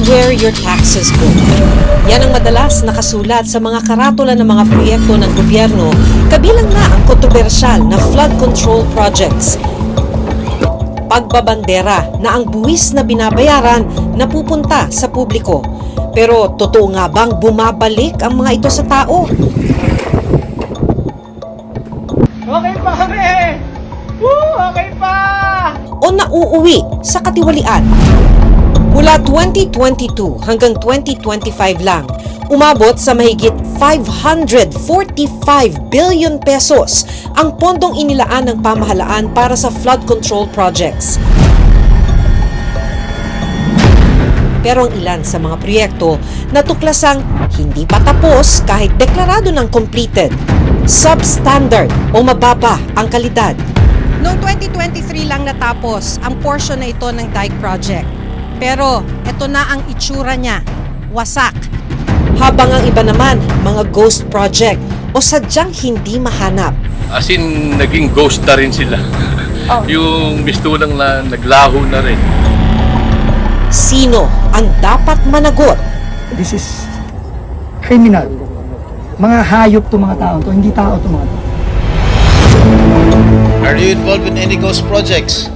where your taxes go. Yan ang madalas nakasulat sa mga karatula ng mga proyekto ng gobyerno, kabilang na ang kontrobersyal na flood control projects. Pagbabandera na ang buwis na binabayaran napupunta sa publiko. Pero totoo nga bang bumabalik ang mga ito sa tao? Okay pa kami! Woo! Okay pa! O nauuwi sa katiwalian? Mula 2022 hanggang 2025 lang, umabot sa mahigit 545 billion pesos ang pondong inilaan ng pamahalaan para sa flood control projects. Pero ang ilan sa mga proyekto natuklasang hindi pa tapos kahit deklarado ng completed, substandard o mababa ang kalidad. Noong 2023 lang natapos ang portion na ito ng dike project. Pero ito na ang itsura niya, wasak. Habang ang iba naman, mga ghost project o sadyang hindi mahanap. As in, naging ghost na rin sila. Yung mistulang na naglaho na rin. Sino ang dapat managot? This is criminal. Mga hayop to mga tao to, hindi tao to mga tao. Are you involved in any ghost projects?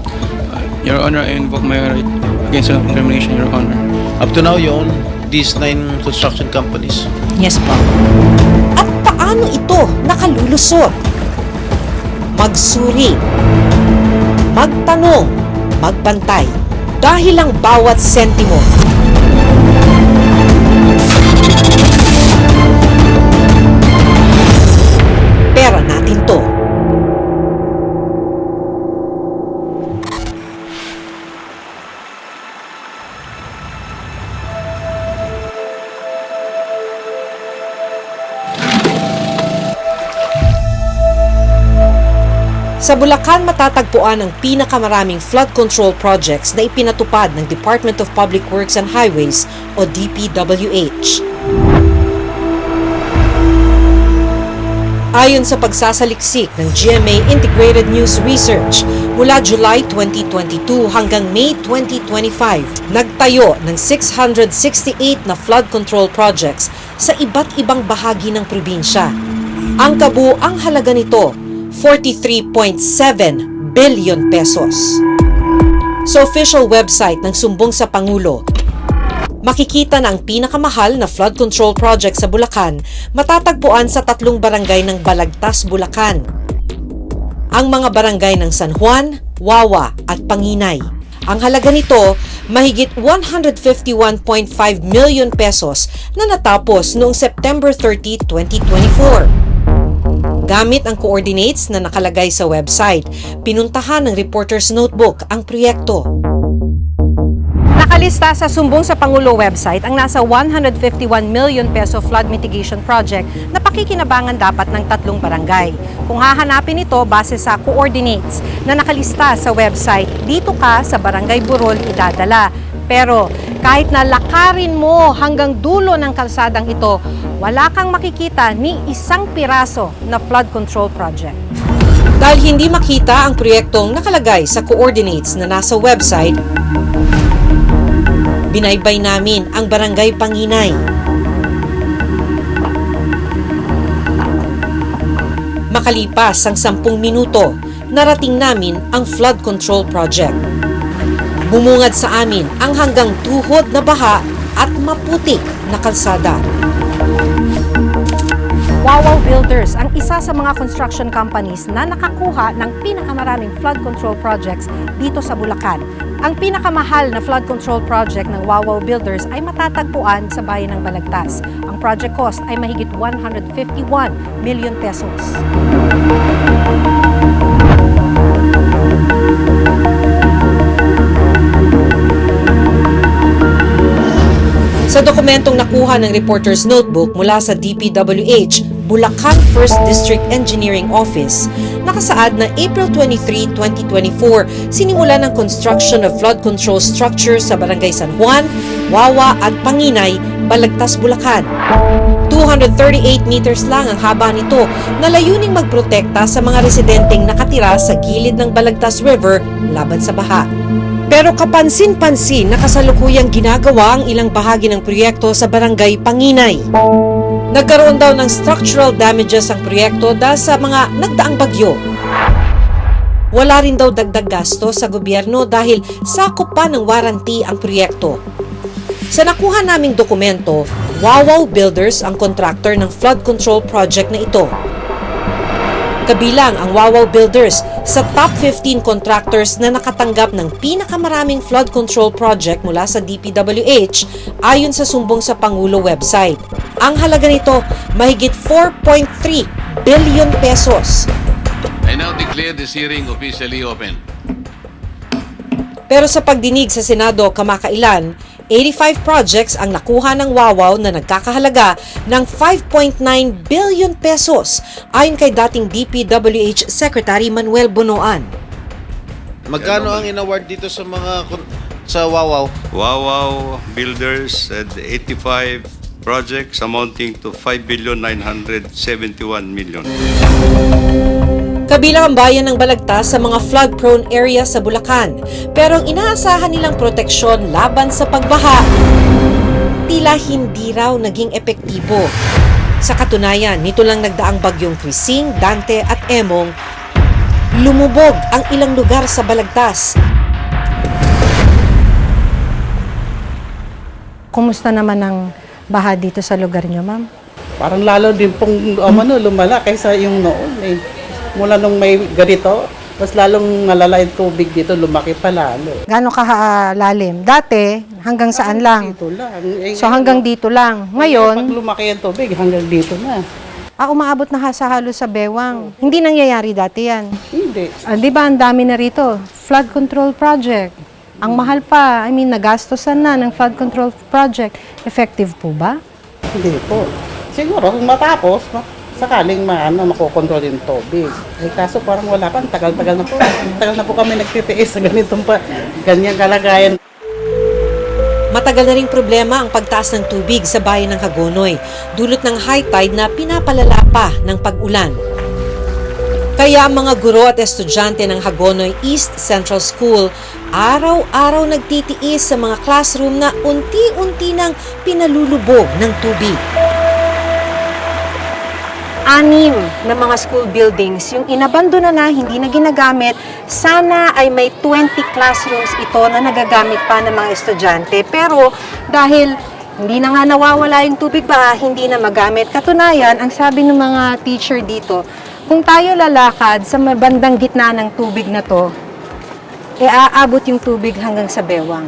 Your Honor, I invoke my right against self-incrimination, Your Honor. Up to now, you own these 9 construction companies. Yes po. At paano ito nakalulusot? Magsuri, magtanong, magbantay. Dahil ang bawat sentimo pera natin to. Sa Bulacan matatagpuan ang pinakamaraming flood control projects na ipinatupad ng Department of Public Works and Highways o DPWH. Ayon sa pagsasaliksik ng GMA Integrated News Research, mula July 2022 hanggang May 2025, nagtayo ng 668 na flood control projects sa iba't ibang bahagi ng probinsya. Ang kabuuang halaga nito, 43.7 billion pesos. Sa official website ng Sumbong sa Pangulo, makikita na ang pinakamahal na flood control project sa Bulacan matatagpuan sa 3 barangay ng Balagtas, Bulacan. Ang mga barangay ng San Juan, Wawa at Panginay. Ang halaga nito, mahigit 151.5 million pesos na natapos noong September 30, 2024. Gamit ang coordinates na nakalagay sa website, pinuntahan ng Reporter's Notebook ang proyekto. Nakalista sa Sumbong sa Pangulo website ang nasa 151 million peso flood mitigation project na pakikinabangan dapat ng 3 barangay. Kung hahanapin ito base sa coordinates na nakalista sa website, dito ka sa Barangay Burol idadala. Pero kahit na lakarin mo hanggang dulo ng kalsadang ito, wala kang makikita ni isang piraso na flood control project. Dahil hindi makita ang proyektong nakalagay sa coordinates na nasa website, binaybay namin ang Barangay Panginay. Makalipas ang 10 minuto, narating namin ang flood control project. Bumungad sa amin ang hanggang tuhod na baha at maputik na kalsada. Wawaw Builders ang isa sa mga construction companies na nakakuha ng pinakamaraming flood control projects dito sa Bulacan. Ang pinakamahal na flood control project ng Wawaw Builders ay matatagpuan sa bayan ng Balagtas. Ang project cost ay mahigit 151 million pesos. Sa dokumentong nakuha ng Reporter's Notebook mula sa DPWH, Bulacan 1st District Engineering Office, nakasaad na April 23, 2024, sinimulan ng construction of flood control structures sa Barangay San Juan, Wawa at Panginay, Balagtas, Bulacan. 238 meters lang ang haba nito na layuning magprotekta sa mga residenteng nakatira sa gilid ng Balagtas River laban sa baha. Pero kapansin-pansin na kasalukuyang ginagawa ang ilang bahagi ng proyekto sa Barangay Panginay. Nagkaroon daw ng structural damages ang proyekto dahil sa mga nagdaang bagyo. Wala rin daw dagdag gasto sa gobyerno dahil sakop pa ng warranty ang proyekto. Sa nakuha naming dokumento, Wawaw Builders ang contractor ng flood control project na ito. Kabilang ang Wawaw Builders sa top 15 contractors na nakatanggap ng pinakamaraming flood control project mula sa DPWH ayon sa sumbong sa Pangulo website. Ang halaga nito mahigit 4.3 billion pesos. I now declare this hearing officially open. Pero sa pagdinig sa Senado kamakailan, 85 projects ang nakuha ng Wawaw na nagkakahalaga ng 5.9 billion pesos ayon kay dating DPWH Secretary Manuel Bonoan. Magkano ang in-award dito sa sa Wawaw? Wawaw Builders had 85 projects amounting to 5,971,000,000. Kabilang ang bayan ng Balagtas sa mga flood-prone area sa Bulacan. Pero ang inaasahan nilang proteksyon laban sa pagbaha, tila hindi raw naging epektibo. Sa katunayan, nito lang nagdaang bagyong Krising, Dante at Emong, lumubog ang ilang lugar sa Balagtas. Kumusta naman ang baha dito sa lugar niyo, ma'am? Parang lalo din pong lumala kaysa yung noon eh. Mula nung may ganito, mas lalong nalala yung tubig dito, lumaki pa lalo. Gaano kahalalim? Dati, hanggang saan lang? Dito lang. So hanggang dito lang. Pag Ngayon, lumaki yung tubig, hanggang dito na. umaabot na sa halos sa bewang. Hindi nangyayari dati yan. Hindi. Di ba ang dami na rito? Flood control project. Ang mahal pa, nagastosan na ng flood control project. Effective po ba? Hindi po. Siguro, kung matapos, sakaling makokontrol yung tubig. Eh, kaso parang wala pa, tagal-tagal na po. Tagal na po kami nagtitiis sa ganyang kalagayan. Matagal na ring problema ang pagtaas ng tubig sa bayan ng Hagonoy, dulot ng high tide na pinapalala pa ng pag-ulan. Kaya ang mga guro at estudyante ng Hagonoy East Central School araw-araw nagtitiis sa mga classroom na unti-unti nang pinalulubog ng tubig. 6 na mga school buildings, yung inabandona na, hindi na ginagamit, sana ay may 20 classrooms ito na nagagamit pa ng mga estudyante. Pero dahil hindi na nga nawawala yung tubig ba, hindi na magamit. Katunayan, ang sabi ng mga teacher dito, kung tayo lalakad sa bandang gitna ng tubig na to, aabot yung tubig hanggang sa bewang.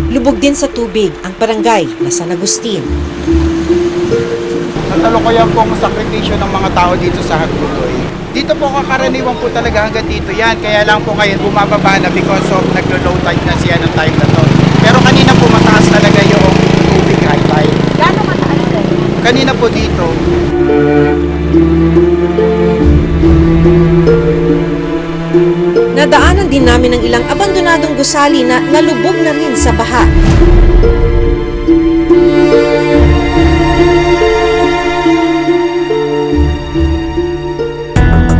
Lubog din sa tubig ang barangay na San Agustin. Natalukoyan pong sakripisyo ng mga tao dito sa Hagonoy. Dito po kakaraniwan po talaga hanggang dito yan. Kaya lang po ngayon bumababa na because of naglo-low tide na siya ng time na to. Pero kanina po mataas talaga yung tubig high tide. Gano'ng mataas na yun? Kanina po dito. Nadaanan din namin ng ilang abandonadong gusali na nalubog na rin sa baha.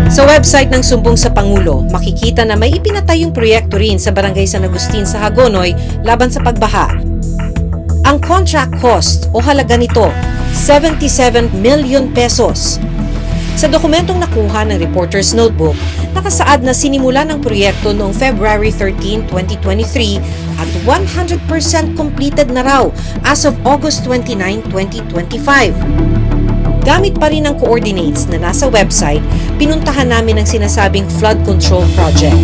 Sa website ng Sumbong sa Pangulo, makikita na may ipinatayong proyekto rin sa Barangay San Agustin sa Hagonoy laban sa pagbaha. Ang contract cost o halaga nito, 77 million pesos. Sa dokumentong nakuha ng Reporter's Notebook, nakasaad na sinimula ng proyekto noong February 13, 2023 at 100% completed na raw as of August 29, 2025. Gamit pa rin ang coordinates na nasa website, pinuntahan namin ang sinasabing flood control project.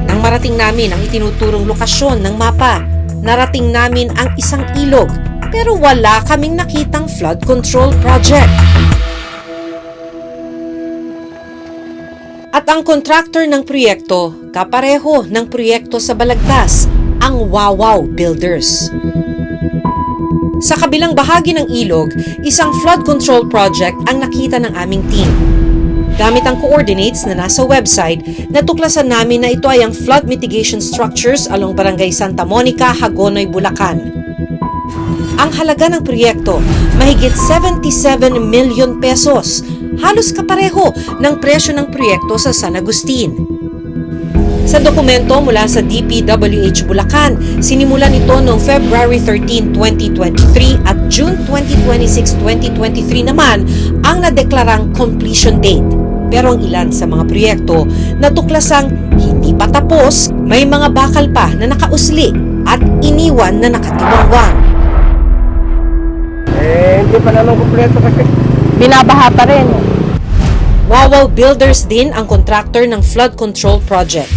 Nang marating namin ang itinuturong lokasyon ng mapa, narating namin ang isang ilog, pero wala kaming nakitang flood control project. At ang contractor ng proyekto, kapareho ng proyekto sa Balagtas, ang Wawaw Builders. Sa kabilang bahagi ng ilog, isang flood control project ang nakita ng aming team. Gamit ang coordinates na nasa website, natuklasan namin na ito ay ang flood mitigation structures along Barangay Santa Monica, Hagonoy, Bulacan. Ang halaga ng proyekto, mahigit 77 million pesos. Halos kapareho ng presyo ng proyekto sa San Agustin. Sa dokumento mula sa DPWH Bulacan, sinimulan ito noong February 13, 2023 at June 26, 2023 naman ang nadeklarang completion date. Pero ang ilan sa mga proyekto natuklasang hindi pa tapos, may mga bakal pa na nakausli at iniwan na nakatiwangwang. Hindi pa naman kumpleto kasi. Binabaha pa rin. Wawaw Builders din ang kontraktor ng flood control project.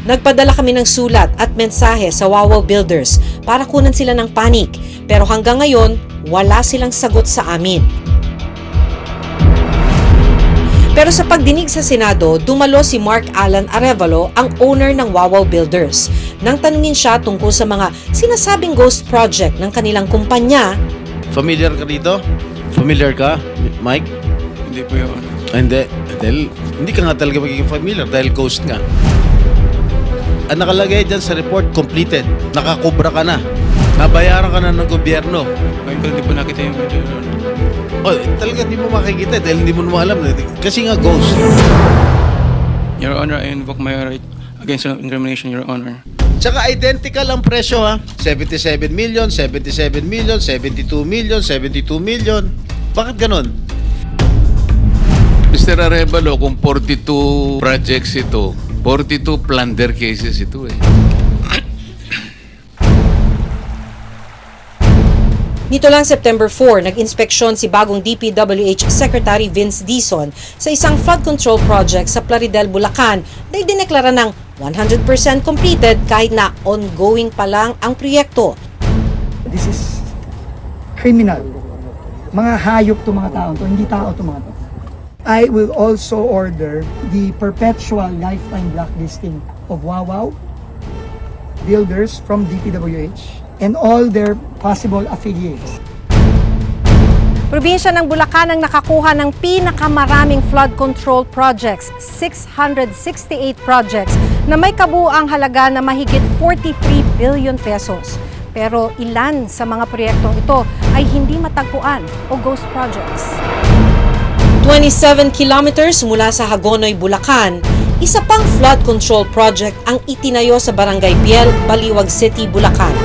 Nagpadala kami ng sulat at mensahe sa Wawaw Builders para kunan sila ng panik, pero hanggang ngayon, wala silang sagot sa amin. Pero sa pagdinig sa Senado, dumalo si Mark Alan Arevalo, ang owner ng Wawaw Builders. Nang tanungin siya tungkol sa mga sinasabing ghost project ng kanilang kumpanya, Familiar ka dito? Familiar ka, Mike? Hindi po, Your Honor. Hindi. Dahil, hindi ka nga talaga magiging familiar dahil ghost nga. Ang nakalagay dyan sa report, completed. Nakakubra ka na. Nabayaran ka na ng gobyerno. Ngayon ko hindi po nakita yung video, Your Honor. Oh, talaga di mo makikita dahil hindi mo naman alam. Kasi nga ghost. Your Honor, I invoke my right against self-incrimination, Your Honor. Tsaka identical ang presyo ha. 77 million, 77 million, 72 million, 72 million. Bakit ganon? Mr. Arevalo, kung 42 projects ito, 42 plunder cases ito eh. Nito lang September 4, nag-inspeksyon si bagong DPWH Secretary Vince Dizon sa isang flood control project sa Plaridel, Bulacan na idineklara ng 100% completed kahit na ongoing pa lang ang proyekto. This is criminal. Mga hayop to mga tao to, hindi tao to mga to. I will also order the perpetual lifetime blacklisting of Wawaw Builders from DPWH and all their possible affiliates. Probinsya ng Bulacan ang nakakuha ng pinakamaraming flood control projects, 668 projects na may kabuuang halaga na mahigit 43 billion pesos. Pero ilan sa mga proyektong ito ay hindi matagpuan o ghost projects. 27 kilometers mula sa Hagonoy, Bulacan, isa pang flood control project ang itinayo sa Barangay Piel, Baliwag City, Bulacan.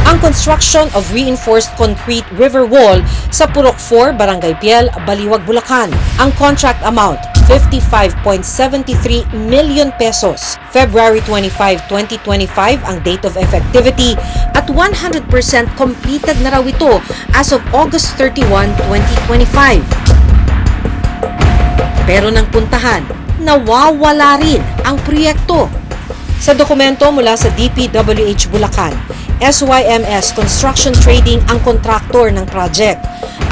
Ang construction of reinforced concrete river wall sa Purok 4, Barangay Piel, Baliwag, Bulacan. Ang contract amount, 55.73 million pesos. February 25, 2025 ang date of effectivity at 100% completed na raw ito as of August 31, 2025. Pero nang puntahan, nawawala rin ang proyekto. Sa dokumento mula sa DPWH Bulacan, SYMS Construction Trading ang kontraktor ng project.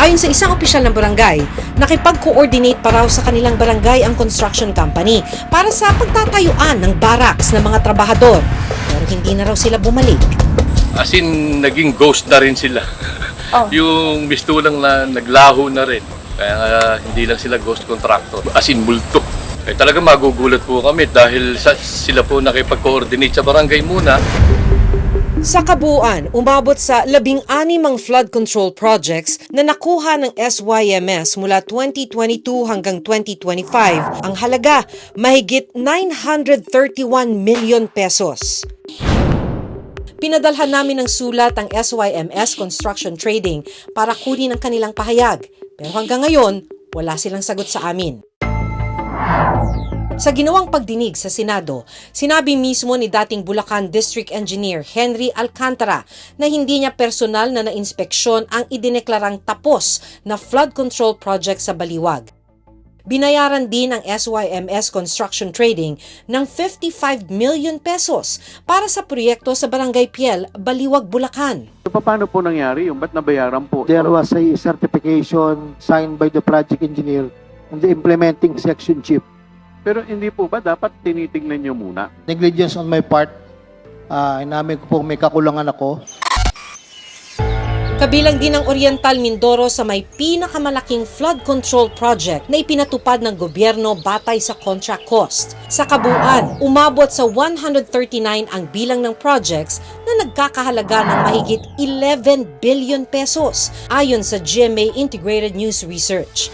Ayon sa isang opisyal ng barangay, nakipag-coordinate pa raw sa kanilang barangay ang construction company para sa pagtatayuan ng barracks ng mga trabahador. Pero hindi na raw sila bumalik. As in, naging ghost na rin sila. Yung mistulang na naglaho na rin. Kaya hindi lang sila ghost contractor. As in, multo. Talaga magugulat po kami dahil sila po nakipag-coordinate sa barangay muna. Sa kabuuan, umabot sa 16 ang flood control projects na nakuha ng SYMS mula 2022 hanggang 2025. Ang halaga, mahigit 931 million pesos. Pinadalhan namin ng sulat ang SYMS Construction Trading para kunin ang kanilang pahayag. Pero hanggang ngayon, wala silang sagot sa amin. Sa ginawang pagdinig sa Senado, sinabi mismo ni dating Bulacan District Engineer Henry Alcantara na hindi niya personal na nainspeksyon ang idineklarang tapos na flood control project sa Baliwag. Binayaran din ng SYMS Construction Trading ng 55 million pesos para sa proyekto sa Barangay Piel, Baliwag, Bulacan. Paano po nangyari yung ba't nabayaran po? There was a certification signed by the project engineer and the implementing section chief. Pero hindi po ba dapat tinitingnan nyo muna? Negligence on my part. Inamin ko po may kakulangan ako. Kabilang din ang Oriental Mindoro sa may pinakamalaking flood control project na ipinatupad ng gobyerno batay sa contract cost. Sa kabuuan, umabot sa 139 ang bilang ng projects na nagkakahalaga ng mahigit 11 billion pesos ayon sa GMA Integrated News Research.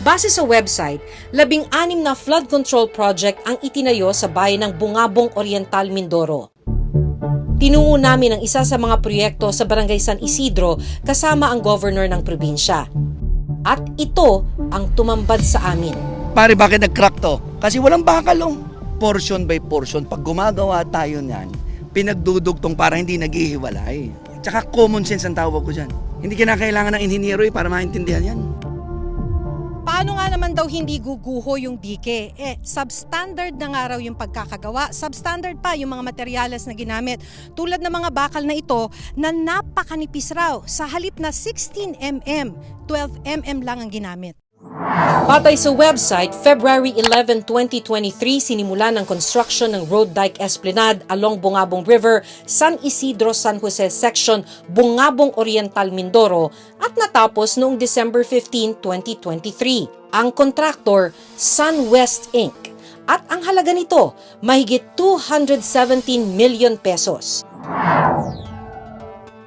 Base sa website, 16 na flood control project ang itinayo sa bayan ng Bungabong, Oriental Mindoro. Tinungo namin ang isa sa mga proyekto sa Barangay San Isidro kasama ang governor ng probinsya. At ito ang tumambad sa amin. Pare, bakit nag-crack to? Kasi walang bakalong. Portion by portion. Pag gumagawa tayo niyan, pinagdudugtong para hindi naghihiwalay. Tsaka common sense ang tawag ko dyan. Hindi kinakailangan ng inhinyero para maintindihan yan. Paano nga naman daw hindi guguho yung dike? Substandard na nga raw yung pagkakagawa. Substandard pa yung mga materyales na ginamit. Tulad ng mga bakal na ito na napakanipis raw. Sa halip na 16 mm, 12 mm lang ang ginamit. Batay sa website, February 11, 2023, sinimula ng construction ng road dike esplanade along Bungabong River, San Isidro, San Jose Section, Bungabong Oriental, Mindoro at natapos noong December 15, 2023. Ang kontraktor, SunWest Inc. At ang halaga nito, mahigit 217 million pesos.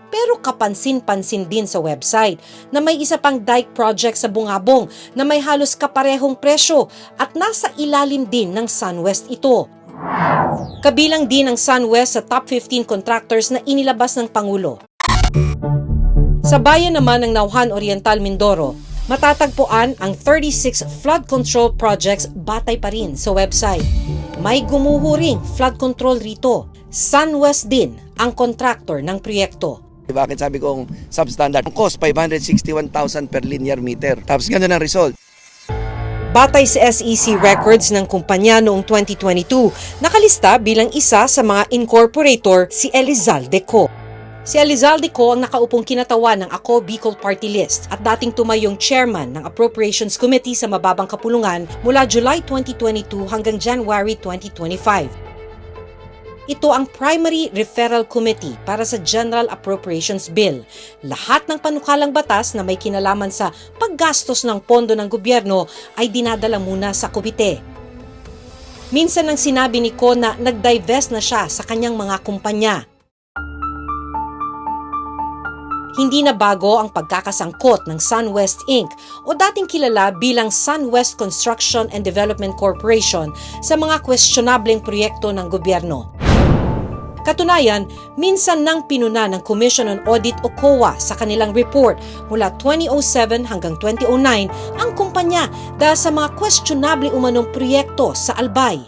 Pero kapansin-pansin din sa website na may isa pang dike project sa Bungabong na may halos kaparehong presyo at nasa ilalim din ng SunWest ito. Kabilang din ang SunWest sa top 15 contractors na inilabas ng Pangulo. Sa bayan naman ng Nauhan, Oriental, Mindoro, matatagpuan ang 36 flood control projects batay pa rin sa website. May gumuhuring flood control rito. SunWest din ang contractor ng proyekto. Bakit sabi kong substandard? Ang cost, 561,000 per linear meter. Tapos ganun ang result. Batay sa SEC records ng kumpanya noong 2022, nakalista bilang isa sa mga incorporator si Elizalde Co. Si Elizalde Co ang nakaupong kinatawan ng Ako Bicol Party List at dating tumayong chairman ng Appropriations Committee sa mababang kapulungan mula July 2022 hanggang January 2025. Ito ang Primary Referral Committee para sa General Appropriations Bill. Lahat ng panukalang batas na may kinalaman sa paggastos ng pondo ng gobyerno ay dinadala muna sa komite. Minsan nang sinabi ni Ko na nag-divest na siya sa kanyang mga kumpanya. Hindi na bago ang pagkakasangkot ng SunWest Inc. o dating kilala bilang SunWest Construction and Development Corporation sa mga questionableng proyekto ng gobyerno. Katunayan, minsan nang pinuna ng Commission on Audit o COA sa kanilang report mula 2007 hanggang 2009 ang kumpanya dahil sa mga questionable umanong proyekto sa Albay.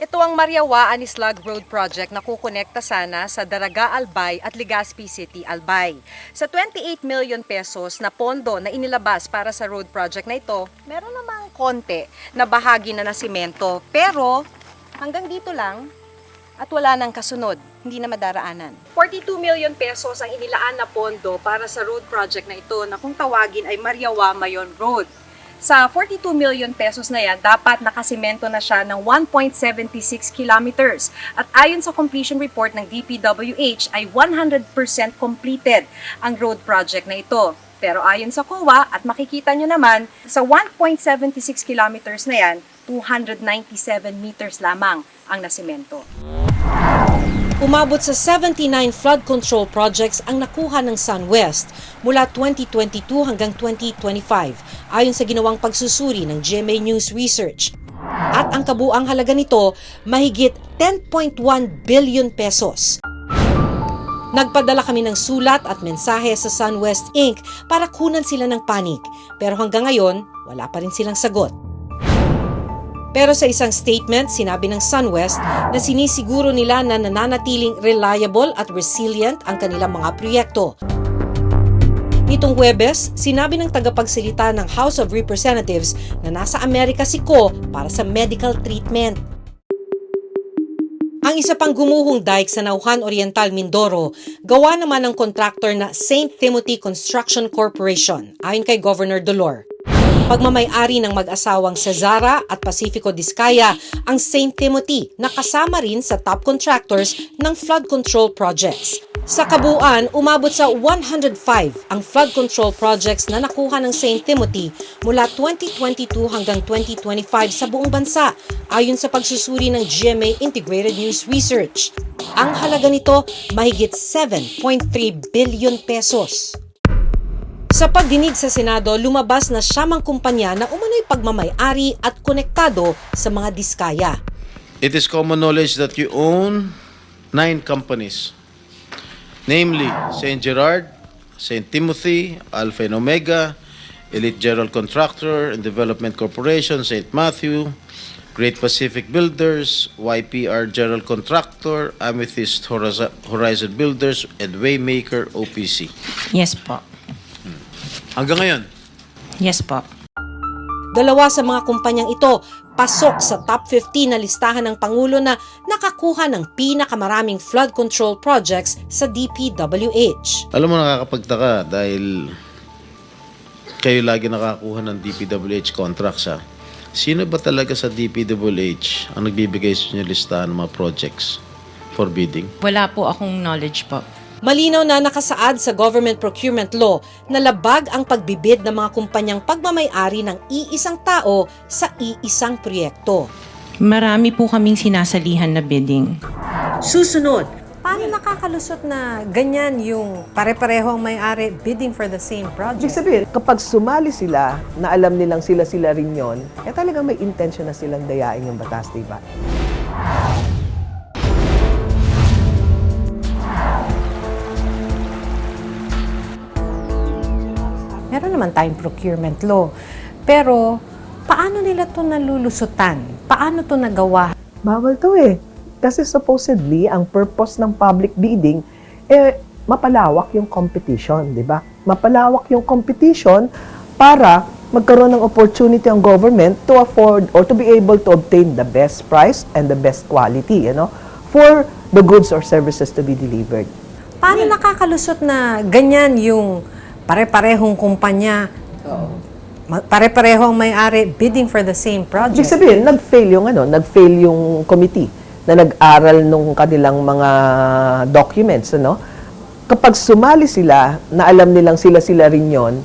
Ito ang Mariawa Anislag Road Project na kukonekta sana sa Daraga Albay at Legazpi City, Albay. Sa 28 million pesos na pondo na inilabas para sa road project na ito, meron namang konti na bahagi na simento. Pero hanggang dito lang at wala nang kasunod, hindi na madaraanan. 42 million pesos ang inilaan na pondo para sa road project na ito na kung tawagin ay Mariawa Mayon Road. Sa 42 million pesos na yan, dapat nakasimento na siya ng 1.76 kilometers. At ayon sa completion report ng DPWH ay 100% completed ang road project na ito. Pero ayon sa COA at makikita nyo naman, sa 1.76 kilometers na yan, 297 meters lamang ang nasimento. Umabot sa 79 flood control projects ang nakuha ng SunWest mula 2022 hanggang 2025 ayon sa ginawang pagsusuri ng GMA News Research. At ang kabuang halaga nito, mahigit 10.1 billion pesos. Nagpadala kami ng sulat at mensahe sa SunWest Inc. para kunan sila ng panig, pero hanggang ngayon, wala pa rin silang sagot. Pero sa isang statement, sinabi ng SunWest na sinisiguro nila na nananatiling reliable at resilient ang kanilang mga proyekto. Nitong Huwebes, sinabi ng tagapagsalita ng House of Representatives na nasa Amerika si Ko para sa medical treatment. Ang isa pang gumuhong dike sa Nauhan Oriental, Mindoro, gawa naman ng kontraktor na St. Timothy Construction Corporation, ayon kay Governor Dolor. Pagmamay-ari ng mag-asawang Cesara at Pacifico Discaya ang St. Timothy na kasama rin sa top contractors ng flood control projects. Sa kabuuan, umabot sa 105 ang flood control projects na nakuha ng St. Timothy mula 2022 hanggang 2025 sa buong bansa, ayon sa pagsusuri ng GMA Integrated News Research. Ang halaga nito, mahigit 7.3 billion pesos. Sa pagdinig sa Senado, lumabas na 9 kumpanya na umano'y pagmamay-ari at konektado sa mga diskaya. It is common knowledge that you own 9 companies, namely St. Gerard, St. Timothy, Alpha and Omega, Elite General Contractor and Development Corporation, St. Matthew, Great Pacific Builders, YPR General Contractor, Amethyst Horizon Builders, and Waymaker OPC. Yes po. Hanggang ngayon, Yes po. 2 sa mga kumpanyang ito pasok sa top 50 na listahan ng Pangulo na nakakuha ng pinakamaraming flood control projects sa DPWH. alam mo nakakapagtaka dahil kayo lagi nakakuha ng DPWH contracts ha. Sino ba talaga sa DPWH ang nagbibigay sa inyo listahan ng mga projects for bidding? Wala po akong knowledge po. Malinaw na nakasaad sa government procurement law na labag ang pagbibid ng mga kumpanyang pagmamay-ari ng iisang tao sa iisang proyekto. Marami po kaming sinasalihan na bidding. Susunod, paano nakakalusot na ganyan yung pare-pareho ang may-ari bidding for the same Ibig project? sabihin, kapag sumali sila, na alam nilang sila-sila rin yon, talagang may intention na silang dayain yung batas, diba? Meron naman tayong procurement law. Pero, paano nila ito nalulusutan? Paano ito nagawa? Bawal to Kasi supposedly, ang purpose ng public bidding, mapalawak yung competition, di ba? Mapalawak yung competition para magkaroon ng opportunity ang government to afford or to be able to obtain the best price and the best quality, for the goods or services to be delivered. Paano nakakalusot na ganyan yung pare-parehong kumpanya, pare-pareho ang may-ari bidding for the same project? Ibig sabihin, nag-fail yung committee na nag-aral nung kanilang mga documents, Kapag sumali sila, na alam nilang sila-sila rin yon,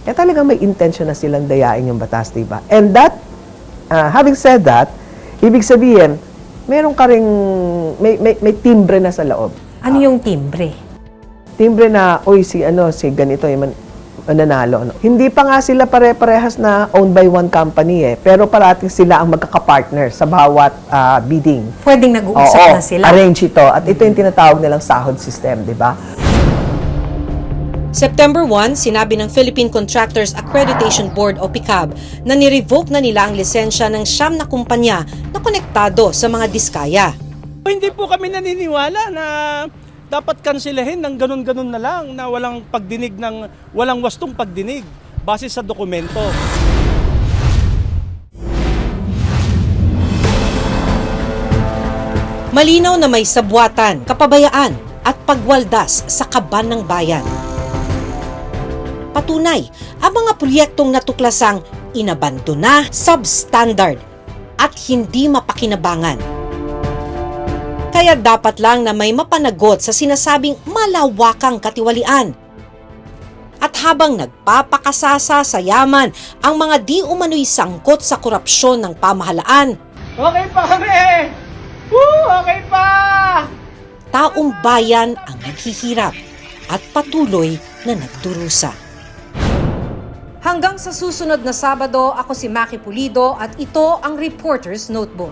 talagang may intention na silang dayain yung batas, diba? And that, having said that, ibig sabihin, meron ka ring, may timbre na sa loob. Ano yung timbre? Timbre na, si ganito yung nanalo. Hindi pa nga sila pare-parehas na owned by one company pero parating sila ang magkakapartner sa bawat bidding. Pwedeng nag-uusap na sila. Arrange ito. At ito yung tinatawag nilang sahod system, di ba? September 1, sinabi ng Philippine Contractors Accreditation Board o PICAB na nirevoke na nila ang lisensya ng 9 na kumpanya na konektado sa mga diskaya. Hindi po kami naniniwala na dapat kansilahin ng ganun-ganun na lang na walang pagdinig walang wastong pagdinig base sa dokumento. Malinaw na may sabwatan, kapabayaan at pagwaldas sa kaban ng bayan. Patunay, ang mga proyektong natuklasang inabandona, substandard at hindi mapakinabangan. Kaya dapat lang na may mapanagot sa sinasabing malawakang katiwalian. At habang nagpapakasasa sa yaman ang mga di umano'y sangkot sa korupsyon ng pamahalaan, Okay pa kami! Woo! Okay pa! taong bayan ang naghihirap at patuloy na nagdurusa. Hanggang sa susunod na Sabado, ako si Maki Pulido at ito ang Reporter's Notebook.